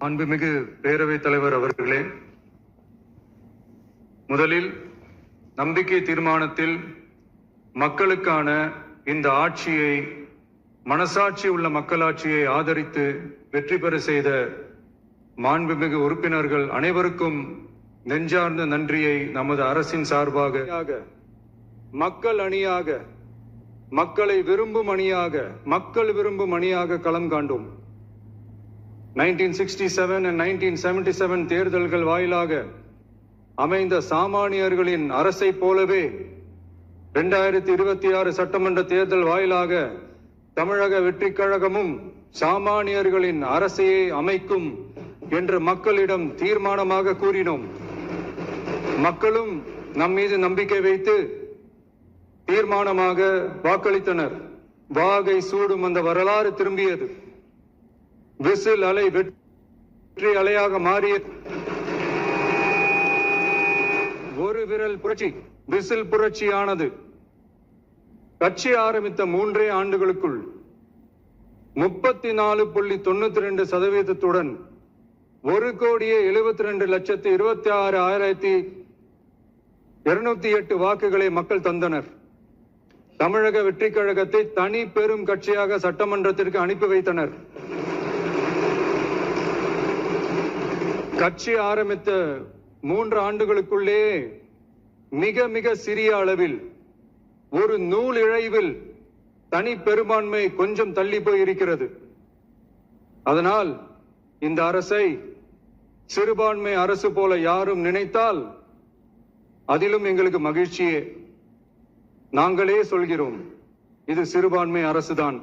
அன்புமிகு பேரவைத் தலைவர் அவர்களே, முதலில் நம்பிக்கை தீர்மானத்தில் மக்களுக்கான இந்த ஆட்சியை, மனசாட்சி உள்ள மக்களாட்சியை ஆதரித்து வெற்றி பெற செய்த மாண்புமிகு உறுப்பினர்கள் அனைவருக்கும் நெஞ்சார்ந்த நன்றியை நமது அரசின் சார்பாக மக்கள் அணியாக, மக்களை விரும்பும் அணியாக, மக்கள் விரும்பும் அணியாக களம் காண்டோம். 1967 and 1977 தேர்தல்கள் வாயிலாக அமைந்த சாமானியர்களின் அரசை போலவே 2026 சட்டமன்ற தேர்தல் வாயிலாக தமிழக வெற்றிக் கழகமும் சாமானியர்களின் அரசையை அமைக்கும் என்று மக்களிடம் தீர்மானமாக கூறினோம். மக்களும் நம் மீது நம்பிக்கை வைத்து தீர்மானமாக வாக்களித்தனர். வாகை சூடும் அந்த வரலாறு திரும்பியது. விசில் அலை வெற்றி அலையாக மாறியது. ஒரு விரல் புரட்சி, விசில் புரட்சியானது. கட்சி ஆரம்பித்த 3 ஆண்டுகளுக்குள் 34.92% 1,72,26,208 வாக்குகளை மக்கள் தந்தனர். தமிழக வெற்றிக் கழகத்தை தனி பெரும் கட்சியாக சட்டமன்றத்திற்கு அனுப்பி வைத்தனர். கட்சி ஆரம்பித்த 3 ஆண்டுகளுக்குள்ளே மிக மிக சிறிய அளவில், ஒரு நூல் இழைவில் தனி பெரும்பான்மை கொஞ்சம் தள்ளி போயிருக்கிறது. அதனால் இந்த அரசை சிறுபான்மை அரசு போல யாரும் நினைத்தால் அதிலும் எங்களுக்கு மகிழ்ச்சியே. நாங்களே சொல்கிறோம், இது சிறுபான்மை அரசுதான்.